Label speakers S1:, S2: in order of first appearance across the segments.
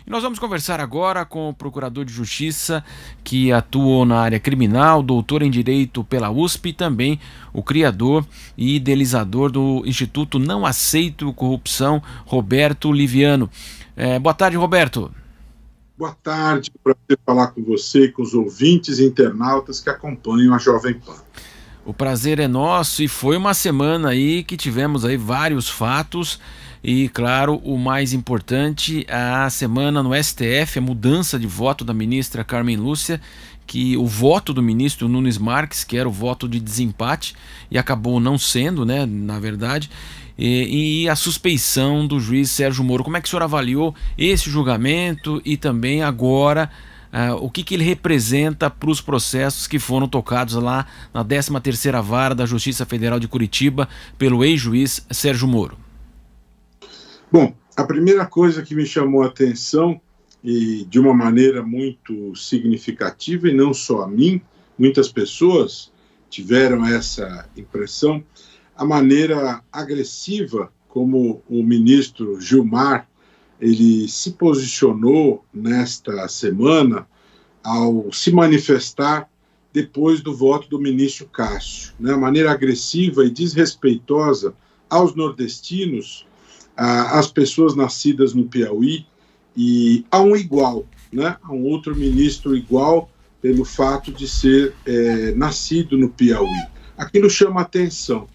S1: E nós vamos conversar agora com o procurador de Justiça que atuou na área criminal, doutor em Direito pela USP e também o criador e idealizador do Instituto Não Aceito Corrupção, Roberto Liviano. Boa tarde, Roberto.
S2: Boa tarde, prazer falar com você e com os ouvintes e internautas que acompanham a Jovem Pan.
S1: O prazer é nosso e foi uma semana aí que tivemos aí vários fatos e, claro, o mais importante, a semana no STF, a mudança de voto da ministra Carmen Lúcia, que o voto do ministro Nunes Marques, que era o voto de desempate e acabou não sendo, né, na verdade, e a suspeição do juiz Sérgio Moro. Como é que o senhor avaliou esse julgamento e também agora o que ele representa para os processos que foram tocados lá na 13ª Vara da Justiça Federal de Curitiba pelo ex-juiz Sérgio Moro?
S2: Bom, a primeira coisa que me chamou a atenção, e de uma maneira muito significativa, e não só a mim, muitas pessoas tiveram essa impressão, a maneira agressiva como o ministro Gilmar ele se posicionou nesta semana ao se manifestar depois do voto do ministro Cássio, né? A maneira agressiva e desrespeitosa aos nordestinos, às pessoas nascidas no Piauí e a um igual, né? A um outro ministro igual pelo fato de ser nascido no Piauí. Aquilo chama atenção.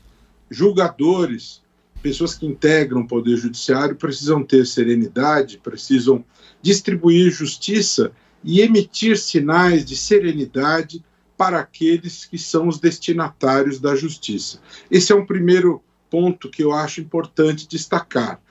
S2: Julgadores, pessoas que integram o Poder Judiciário precisam ter serenidade, precisam distribuir justiça e emitir sinais de serenidade para aqueles que são os destinatários da justiça. Esse é um primeiro ponto que eu acho importante destacar.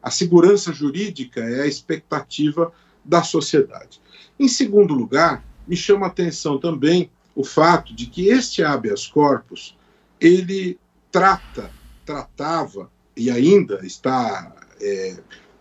S2: A segurança jurídica é a expectativa da sociedade. Em segundo lugar, me chama a atenção também o fato de que este habeas corpus, ele tratava e ainda está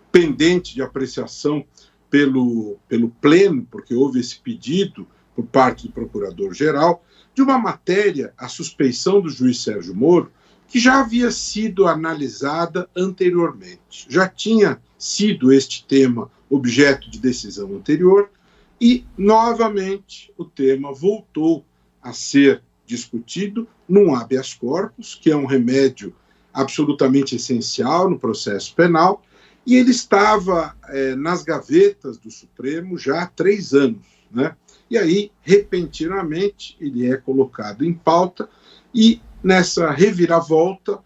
S2: pendente de apreciação pelo Pleno, porque houve esse pedido por parte do Procurador-Geral, de uma matéria, a suspeição do juiz Sérgio Moro, que já havia sido analisada anteriormente. Já tinha sido este tema objeto de decisão anterior e, novamente, o tema voltou a ser discutido num habeas corpus, que é um remédio absolutamente essencial no processo penal, e ele estava nas gavetas do Supremo já há 3 anos, né? E aí, repentinamente, ele é colocado em pauta e, nessa reviravolta,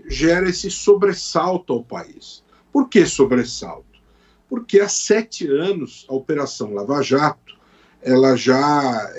S2: gera esse sobressalto ao país. Por que sobressalto? Porque há 7 anos a Operação Lava Jato ela já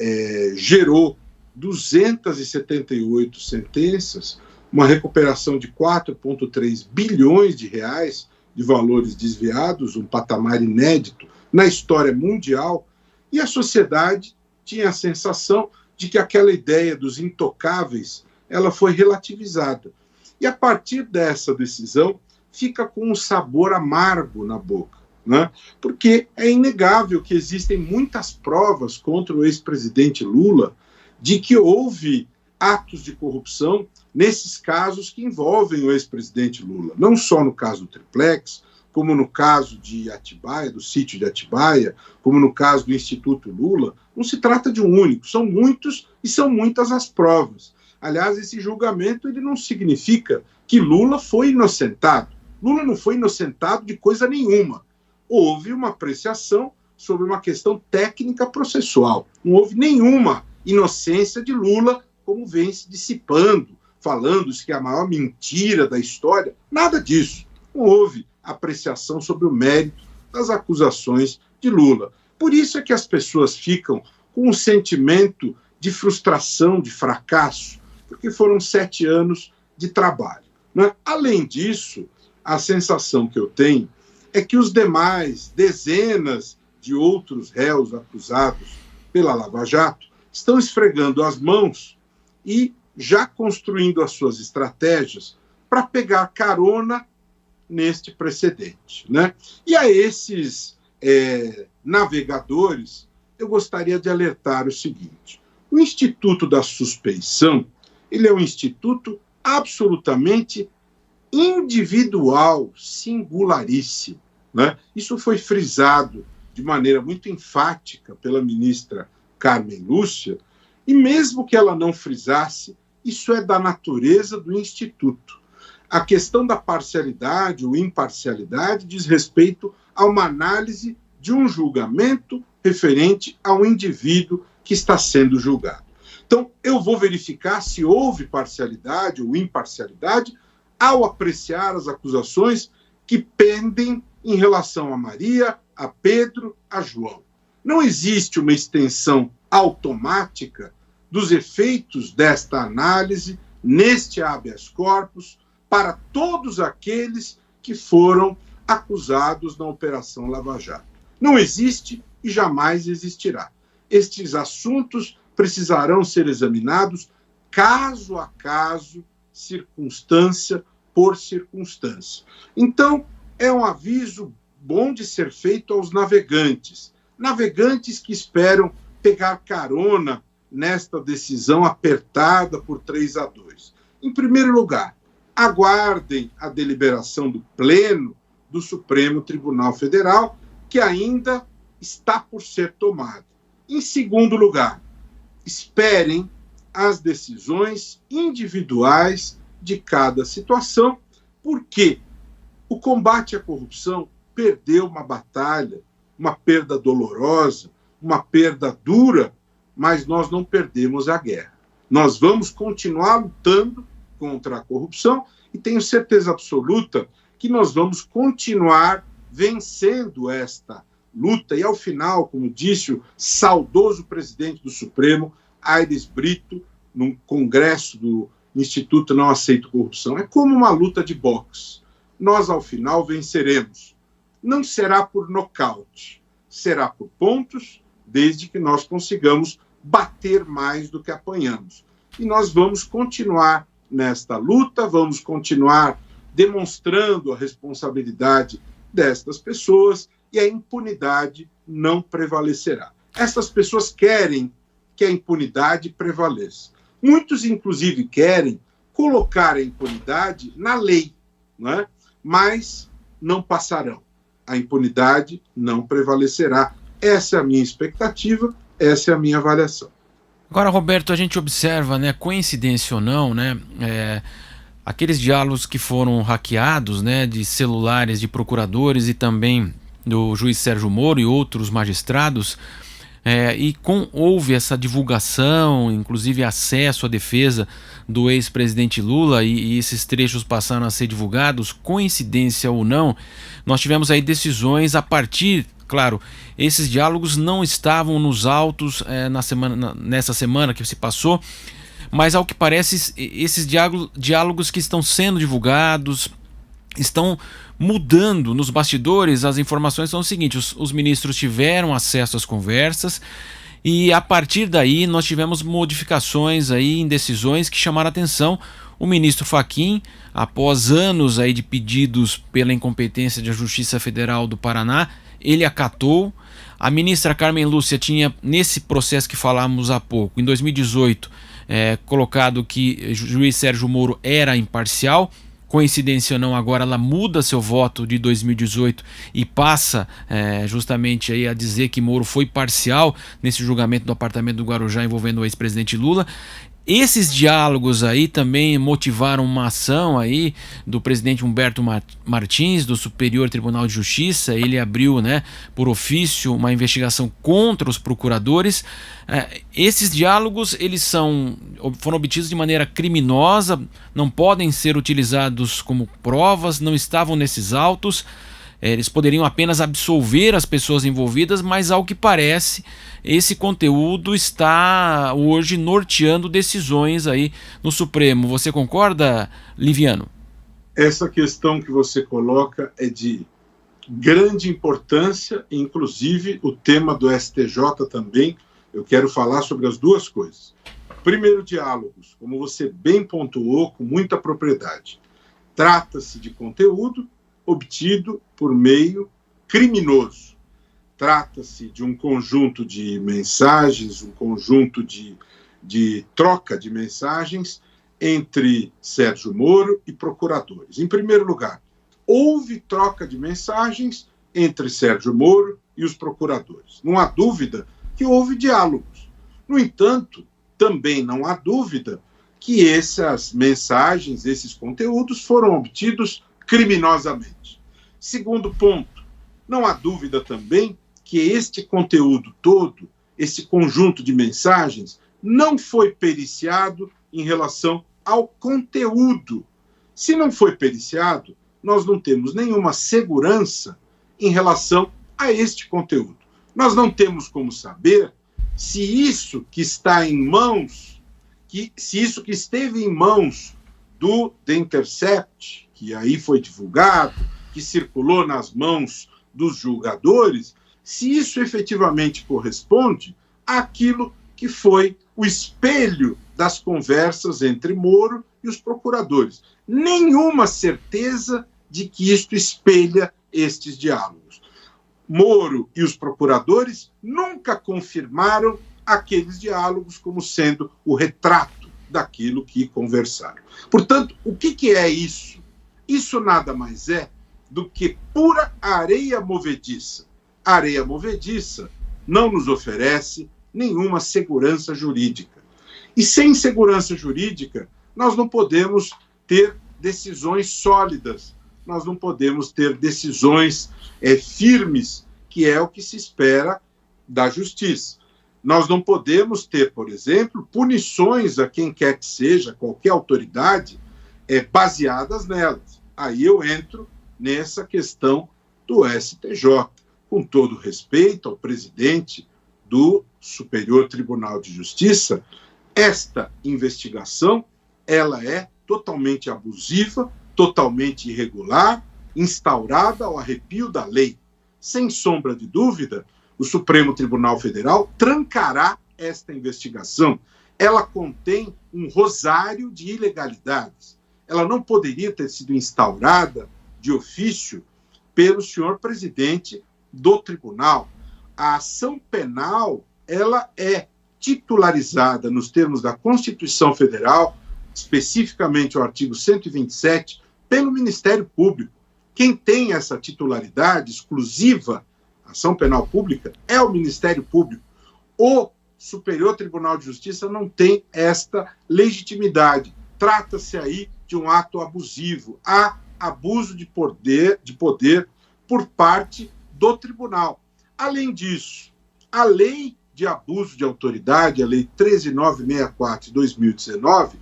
S2: gerou 278 sentenças, uma recuperação de 4,3 bilhões de reais de valores desviados, um patamar inédito na história mundial, e a sociedade tinha a sensação de que aquela ideia dos intocáveis ela foi relativizada. E a partir dessa decisão, fica com um sabor amargo na boca, né? Porque é inegável que existem muitas provas contra o ex-presidente Lula de que houve atos de corrupção nesses casos que envolvem o ex-presidente Lula. Não só no caso do Triplex, como no caso de Atibaia, do sítio de Atibaia, como no caso do Instituto Lula. Não se trata de um único, são muitos e são muitas as provas. Aliás, esse julgamento ele não significa que Lula foi inocentado. Lula não foi inocentado de coisa nenhuma. Houve uma apreciação sobre uma questão técnica processual. Não houve nenhuma inocência de Lula, como vem se dissipando, falando-se que é a maior mentira da história. Nada disso. Não houve apreciação sobre o mérito das acusações de Lula. Por isso é que as pessoas ficam com um sentimento de frustração, de fracasso, porque foram 7 anos de trabalho, né? Além disso, a sensação que eu tenho é que os demais dezenas de outros réus acusados pela Lava Jato estão esfregando as mãos e já construindo as suas estratégias para pegar carona neste precedente, né? E a esses navegadores, eu gostaria de alertar o seguinte: o Instituto da Suspeição, ele é um instituto absolutamente individual, singularíssimo. né? Isso foi frisado de maneira muito enfática pela ministra Carmen Lúcia, e mesmo que ela não frisasse, isso é da natureza do Instituto. A questão da parcialidade ou imparcialidade diz respeito a uma análise de um julgamento referente ao indivíduo que está sendo julgado. Então, eu vou verificar se houve parcialidade ou imparcialidade ao apreciar as acusações que pendem em relação a Maria, a Pedro, a João. Não existe uma extensão automática dos efeitos desta análise neste habeas corpus para todos aqueles que foram acusados na Operação Lava Jato. Não existe e jamais existirá. Estes assuntos precisarão ser examinados caso a caso, circunstância por circunstância. Então, é um aviso bom de ser feito aos navegantes que esperam pegar carona nesta decisão apertada por 3-2. Em primeiro lugar, aguardem a deliberação do Pleno do Supremo Tribunal Federal, que ainda está por ser tomada. Em segundo lugar, esperem as decisões individuais de cada situação, porque o combate à corrupção perdeu uma batalha, uma perda dolorosa, uma perda dura, mas nós não perdemos a guerra. Nós vamos continuar lutando contra a corrupção e tenho certeza absoluta que nós vamos continuar vencendo esta luta. E, ao final, como disse o saudoso presidente do Supremo, Aires Brito, num congresso do Instituto Não Aceito Corrupção, é como uma luta de boxe. Nós, ao final, venceremos. Não será por nocaute, será por pontos, desde que nós consigamos bater mais do que apanhamos. E nós vamos continuar nesta luta, vamos continuar demonstrando a responsabilidade destas pessoas e a impunidade não prevalecerá. Essas pessoas querem que a impunidade prevaleça. Muitos, inclusive, querem colocar a impunidade na lei, né? Mas não passarão. A impunidade não prevalecerá. Essa é a minha expectativa, essa é a minha avaliação.
S1: Agora, Roberto, a gente observa, né, coincidência ou não, né, aqueles diálogos que foram hackeados, né, de celulares de procuradores e também do juiz Sérgio Moro e outros magistrados, houve essa divulgação, inclusive acesso à defesa do ex-presidente Lula, e esses trechos passaram a ser divulgados, coincidência ou não, nós tivemos aí decisões a partir, claro, esses diálogos não estavam nos autos nessa semana que se passou, mas ao que parece esses diálogos que estão sendo divulgados estão mudando nos bastidores. As informações são o seguinte: os ministros tiveram acesso às conversas e a partir daí nós tivemos modificações aí em decisões que chamaram a atenção. O ministro Fachin, após anos aí de pedidos pela incompetência da Justiça Federal do Paraná, ele acatou. A ministra Carmen Lúcia tinha, nesse processo que falamos há pouco, em 2018, colocado que o juiz Sérgio Moro era imparcial. Coincidência ou não, agora ela muda seu voto de 2018 e passa justamente aí a dizer que Moro foi parcial nesse julgamento do apartamento do Guarujá envolvendo o ex-presidente Lula. Esses diálogos aí também motivaram uma ação aí do presidente Humberto Martins, do Superior Tribunal de Justiça. Ele abriu, né, por ofício, uma investigação contra os procuradores. Esses diálogos eles foram obtidos de maneira criminosa, não podem ser utilizados como provas, não estavam nesses autos. Eles poderiam apenas absolver as pessoas envolvidas, mas ao que parece, esse conteúdo está hoje norteando decisões aí no Supremo. Você concorda, Liviano?
S2: Essa questão que você coloca é de grande importância, inclusive o tema do STJ também. Eu quero falar sobre as duas coisas. Primeiro, diálogos, como você bem pontuou, com muita propriedade. Trata-se de conteúdo obtido por meio criminoso. Trata-se de um conjunto de mensagens, um conjunto de troca de mensagens entre Sérgio Moro e procuradores. Em primeiro lugar, houve troca de mensagens entre Sérgio Moro e os procuradores. Não há dúvida que houve diálogos. No entanto, também não há dúvida que essas mensagens, esses conteúdos foram obtidos criminosamente. Segundo ponto, não há dúvida também que este conteúdo todo, esse conjunto de mensagens, não foi periciado em relação ao conteúdo. Se não foi periciado, nós não temos nenhuma segurança em relação a este conteúdo. Nós não temos como saber se isso que está em mãos, se isso que esteve em mãos do The Intercept, que aí foi divulgado, que circulou nas mãos dos julgadores, se isso efetivamente corresponde àquilo que foi o espelho das conversas entre Moro e os procuradores. Nenhuma certeza de que isto espelha estes diálogos. Moro e os procuradores nunca confirmaram aqueles diálogos como sendo o retrato daquilo que conversaram. Portanto, o que é isso? Isso nada mais é do que pura areia movediça. A areia movediça não nos oferece nenhuma segurança jurídica. E sem segurança jurídica, nós não podemos ter decisões sólidas, nós não podemos ter decisões firmes, que é o que se espera da justiça. Nós não podemos ter, por exemplo, punições a quem quer que seja, qualquer autoridade, baseadas nelas. Aí eu entro nessa questão do STJ. Com todo respeito ao presidente do Superior Tribunal de Justiça, esta investigação ela é totalmente abusiva, totalmente irregular, instaurada ao arrepio da lei. Sem sombra de dúvida, o Supremo Tribunal Federal trancará esta investigação. Ela contém um rosário de ilegalidades. Ela não poderia ter sido instaurada de ofício pelo senhor presidente do tribunal. A ação penal ela é titularizada nos termos da Constituição Federal, especificamente o artigo 127, pelo Ministério Público. Quem tem essa titularidade exclusiva, ação penal pública, é o Ministério Público. O Superior Tribunal de Justiça não tem esta legitimidade. Trata-se aí de um ato abusivo. Há abuso de poder por parte do tribunal. Além disso, a lei de abuso de autoridade, a lei 13964 de 2019,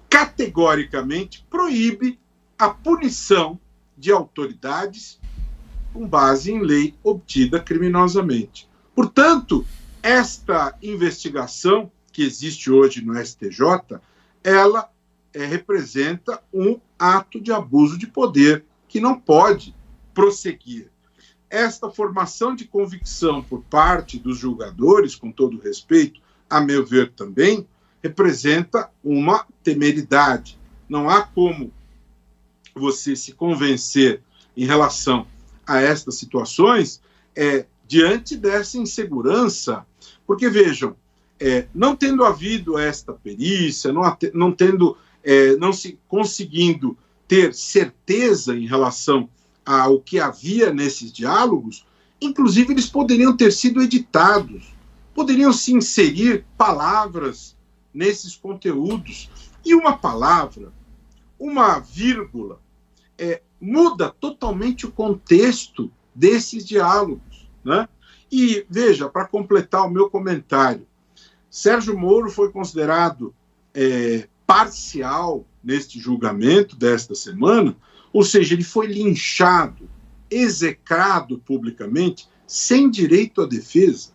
S2: categoricamente proíbe a punição de autoridades com base em lei obtida criminosamente. Portanto, esta investigação que existe hoje no STJ, ela representa um ato de abuso de poder que não pode prosseguir. Esta formação de convicção por parte dos julgadores, com todo respeito, a meu ver também, representa uma temeridade. Não há como você se convencer em relação a estas situações diante dessa insegurança, porque, vejam, não tendo havido esta perícia, não se conseguindo ter certeza em relação ao que havia nesses diálogos, inclusive eles poderiam ter sido editados, poderiam se inserir palavras nesses conteúdos, e uma palavra, uma vírgula, muda totalmente o contexto desses diálogos, né? E, veja, para completar o meu comentário, Sérgio Moro foi considerado parcial neste julgamento desta semana, ou seja, ele foi linchado, execrado publicamente, sem direito à defesa.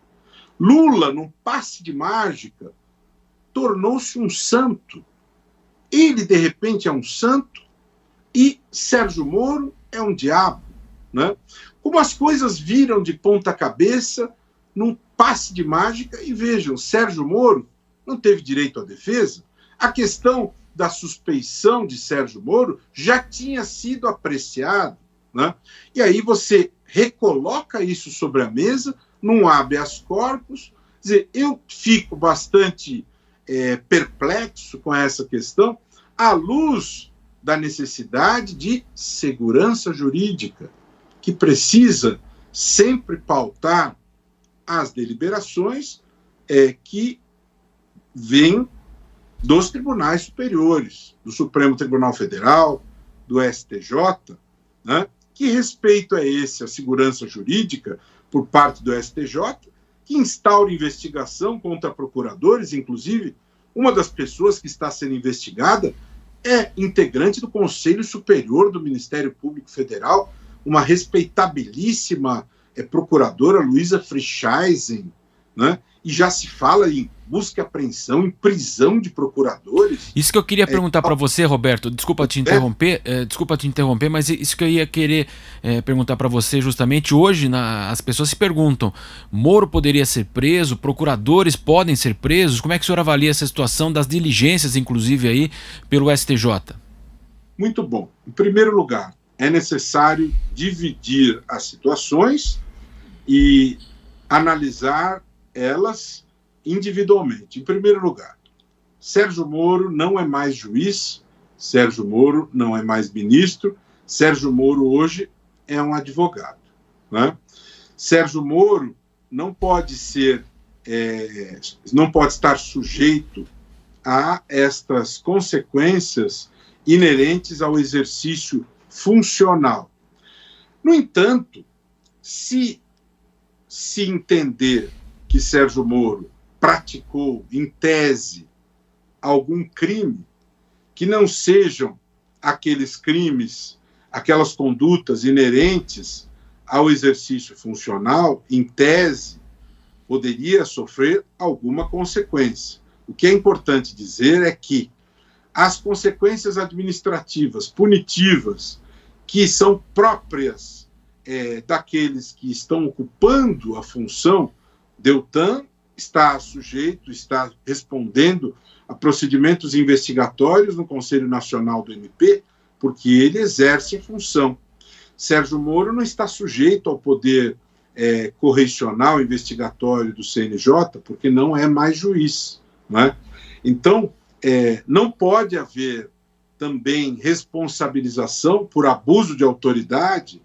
S2: Lula, num passe de mágica, tornou-se um santo. Ele, de repente, é um santo e Sérgio Moro é um diabo, né? Como as coisas viram de ponta cabeça num passe de mágica, e vejam, Sérgio Moro não teve direito à defesa. A questão da suspeição de Sérgio Moro já tinha sido apreciado, né? E aí você recoloca isso sobre a mesa num habeas corpus. Quer dizer, eu fico bastante perplexo com essa questão, à luz da necessidade de segurança jurídica, que precisa sempre pautar as deliberações que vêm dos tribunais superiores, do Supremo Tribunal Federal, do STJ, né? Que respeito é esse à segurança jurídica por parte do STJ, que instaura investigação contra procuradores, inclusive uma das pessoas que está sendo investigada é integrante do Conselho Superior do Ministério Público Federal, uma respeitabilíssima procuradora, Luísa Frischeisen, né? E já se fala em busca e apreensão, em prisão de procuradores.
S1: Isso que eu queria perguntar para você, Roberto, desculpa te interromper, mas isso que eu ia querer perguntar para você justamente. Hoje as pessoas se perguntam, Moro poderia ser preso, procuradores podem ser presos? Como é que o senhor avalia essa situação das diligências, inclusive aí, pelo STJ?
S2: Muito bom. Em primeiro lugar, é necessário dividir as situações e analisar elas individualmente. Em primeiro lugar, Sérgio Moro não é mais juiz, Sérgio Moro não é mais ministro, Sérgio Moro hoje é um advogado, né? Sérgio Moro não pode estar sujeito a estas consequências inerentes ao exercício funcional. No entanto, se entender que Sérgio Moro praticou, em tese, algum crime, que não sejam aqueles crimes, aquelas condutas inerentes ao exercício funcional, em tese, poderia sofrer alguma consequência. O que é importante dizer é que as consequências administrativas, punitivas, que são próprias daqueles que estão ocupando a função, Deltan está respondendo a procedimentos investigatórios no Conselho Nacional do MP, porque ele exerce a função. Sérgio Moro não está sujeito ao poder correcional investigatório do CNJ, porque não é mais juiz, né? Então, não pode haver também responsabilização por abuso de autoridade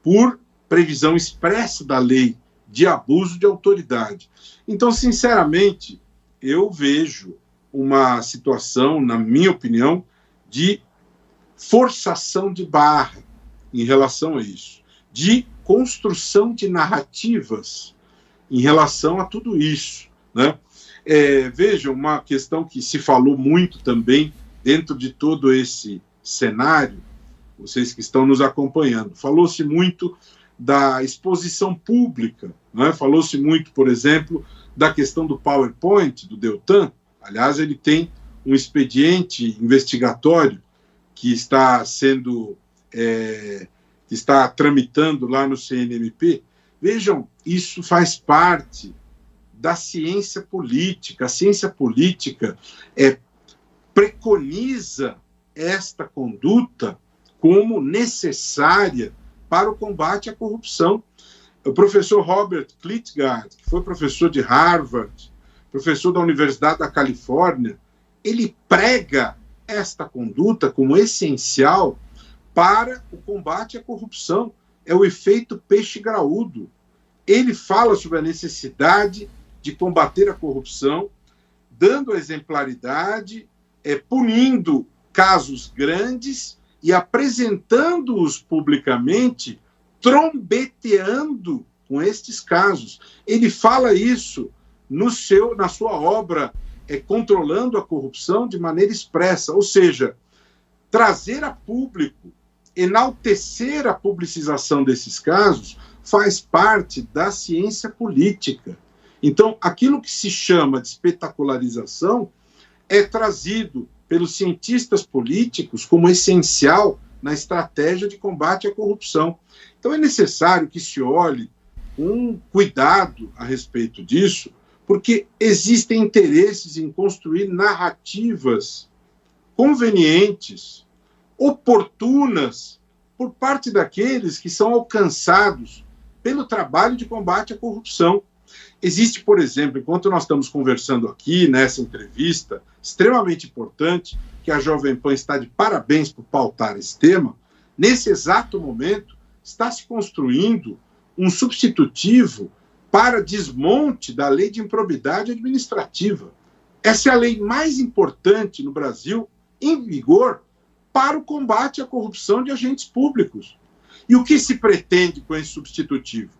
S2: por previsão expressa da lei de abuso de autoridade. Então, sinceramente, eu vejo uma situação, na minha opinião, de forçação de barra em relação a isso, de construção de narrativas em relação a tudo isso, né? Vejam, uma questão que se falou muito também dentro de todo esse cenário, vocês que estão nos acompanhando, falou-se muito da exposição pública, né? Falou-se muito, por exemplo, da questão do PowerPoint, do Deltan. Aliás, ele tem um expediente investigatório que está tramitando lá no CNMP. Vejam, isso faz parte da ciência política. A ciência política preconiza esta conduta como necessária para o combate à corrupção. O professor Robert Klitgard, que foi professor de Harvard, professor da Universidade da Califórnia, ele prega esta conduta como essencial para o combate à corrupção. É o efeito peixe graúdo. Ele fala sobre a necessidade de combater a corrupção, dando a exemplaridade, punindo casos grandes e apresentando-os publicamente, trombeteando com estes casos. Ele fala isso na sua obra, Controlando a Corrupção, de maneira expressa, ou seja, trazer a público, enaltecer a publicização desses casos, faz parte da ciência política. Então, aquilo que se chama de espetacularização é trazido pelos cientistas políticos como essencial na estratégia de combate à corrupção. Então, é necessário que se olhe com cuidado a respeito disso, porque existem interesses em construir narrativas convenientes, oportunas, por parte daqueles que são alcançados pelo trabalho de combate à corrupção. Existe, por exemplo, enquanto nós estamos conversando aqui, nessa entrevista, extremamente importante, que a Jovem Pan está de parabéns por pautar esse tema, nesse exato momento, está se construindo um substitutivo para desmonte da lei de improbidade administrativa. Essa é a lei mais importante no Brasil, em vigor, para o combate à corrupção de agentes públicos. E o que se pretende com esse substitutivo?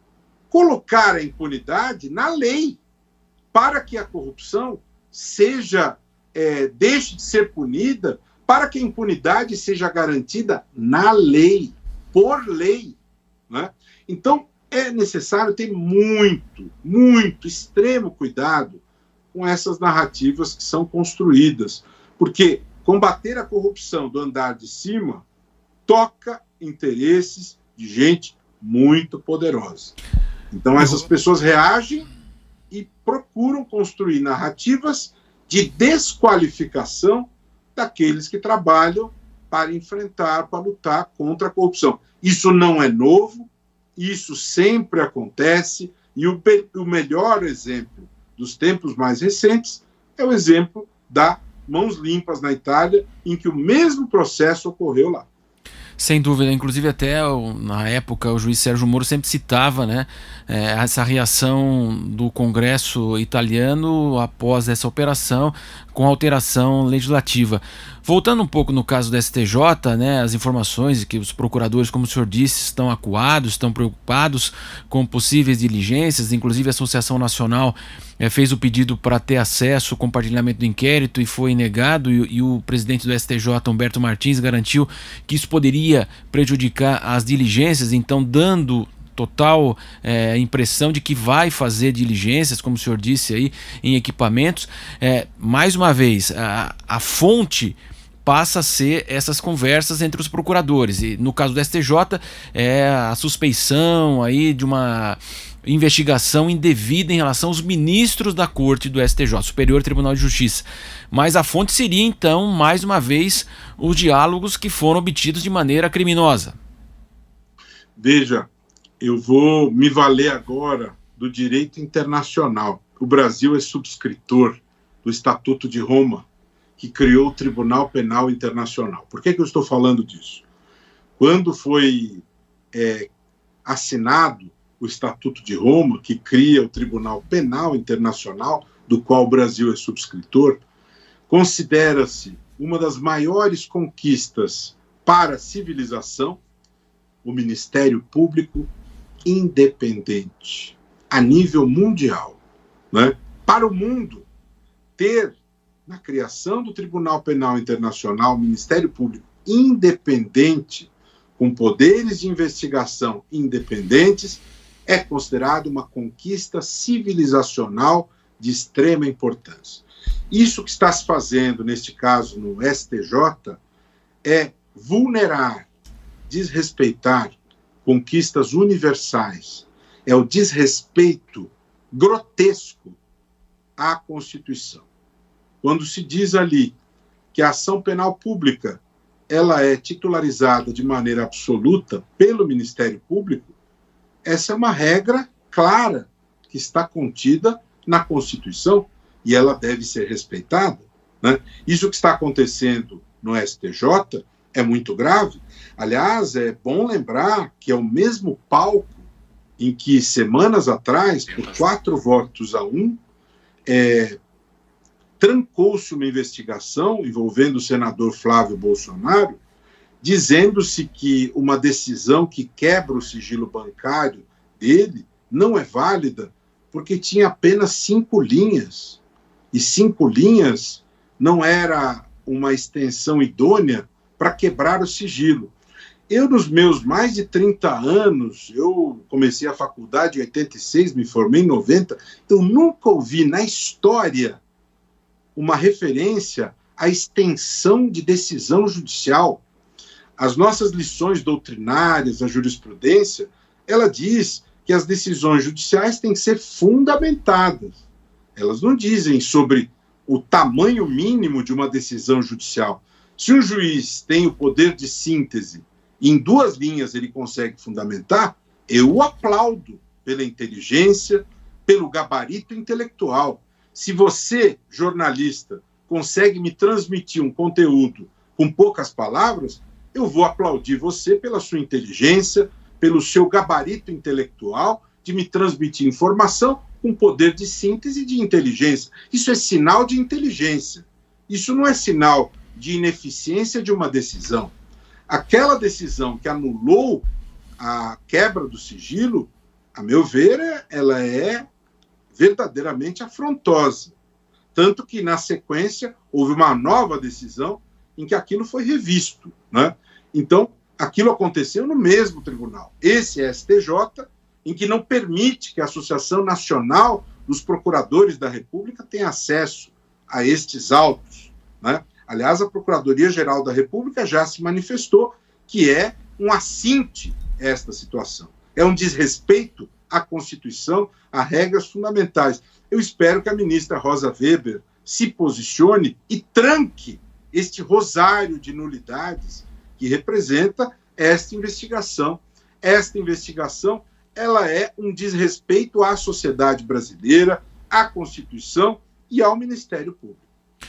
S2: Colocar a impunidade na lei, para que a corrupção deixe de ser punida, para que a impunidade seja garantida na lei, por lei. Né? Então, é necessário ter muito, extremo cuidado com essas narrativas que são construídas, porque combater a corrupção do andar de cima toca interesses de gente muito poderosa. Então, essas pessoas reagem e procuram construir narrativas de desqualificação daqueles que trabalham para enfrentar, para lutar contra a corrupção. Isso não é novo, isso sempre acontece, e o melhor exemplo dos tempos mais recentes é o exemplo da Mãos Limpas na Itália, em que o mesmo processo ocorreu lá.
S1: Sem dúvida, inclusive até na época o juiz Sérgio Moro sempre citava, né, essa reação do Congresso italiano após essa operação com alteração legislativa. Voltando um pouco no caso do STJ, né, as informações de que os procuradores, como o senhor disse, estão acuados, estão preocupados com possíveis diligências, inclusive a Associação Nacional fez o pedido para ter acesso ao compartilhamento do inquérito e foi negado, e o presidente do STJ, Humberto Martins, garantiu que isso poderia prejudicar as diligências, então dando total impressão de que vai fazer diligências, como o senhor disse aí, em equipamentos. Mais uma vez, a fonte passa a ser essas conversas entre os procuradores, e no caso do STJ a suspeição aí de uma investigação indevida em relação aos ministros da Corte do STJ, Superior Tribunal de Justiça. Mas a fonte seria, então, mais uma vez, os diálogos que foram obtidos de maneira criminosa.
S2: Veja, eu vou me valer agora do direito internacional. O Brasil é subscritor do Estatuto de Roma, que criou o Tribunal Penal Internacional. Por que eu estou falando disso? Quando foi assinado o Estatuto de Roma, que cria o Tribunal Penal Internacional, do qual o Brasil é subscritor, considera-se uma das maiores conquistas para a civilização o Ministério Público independente, a nível mundial. Né? Para o mundo, ter na criação do Tribunal Penal Internacional o Ministério Público independente, com poderes de investigação independentes, é considerado uma conquista civilizacional de extrema importância. Isso que está se fazendo, neste caso, no STJ, é vulnerar, desrespeitar conquistas universais. É o desrespeito grotesco à Constituição. Quando se diz ali que a ação penal pública ela é titularizada de maneira absoluta pelo Ministério Público, essa é uma regra clara que está contida na Constituição e ela deve ser respeitada. Né? Isso que está acontecendo no STJ é muito grave. Aliás, é bom lembrar que é o mesmo palco em que, semanas atrás, por 4-1, trancou-se uma investigação envolvendo o senador Flávio Bolsonaro, dizendo-se que uma decisão que quebra o sigilo bancário dele não é válida porque tinha apenas 5 linhas. E 5 linhas não era uma extensão idônea para quebrar o sigilo. Eu, nos meus mais de 30 anos, eu comecei a faculdade em 86, me formei em 90, eu nunca ouvi na história uma referência à extensão de decisão judicial. As nossas lições doutrinárias, a jurisprudência, ela diz que as decisões judiciais têm que ser fundamentadas. Elas não dizem sobre o tamanho mínimo de uma decisão judicial. Se um juiz tem o poder de síntese e em 2 linhas ele consegue fundamentar, eu o aplaudo pela inteligência, pelo gabarito intelectual. Se você, jornalista, consegue me transmitir um conteúdo com poucas palavras, eu vou aplaudir você pela sua inteligência, pelo seu gabarito intelectual de me transmitir informação com poder de síntese e de inteligência. Isso é sinal de inteligência. Isso não é sinal de ineficiência de uma decisão. Aquela decisão que anulou a quebra do sigilo, a meu ver, ela é verdadeiramente afrontosa. Tanto que, na sequência, houve uma nova decisão em que aquilo foi revisto, né? Então, aquilo aconteceu no mesmo tribunal. Esse STJ, em que não permite que a Associação Nacional dos Procuradores da República tenha acesso a estes autos, né? Aliás, a Procuradoria-Geral da República já se manifestou que é um assinte a esta situação. É um desrespeito à Constituição, a regras fundamentais. Eu espero que a ministra Rosa Weber se posicione e tranque este rosário de nulidades que representa esta investigação. Esta investigação, ela é um desrespeito à sociedade brasileira, à Constituição e ao Ministério Público.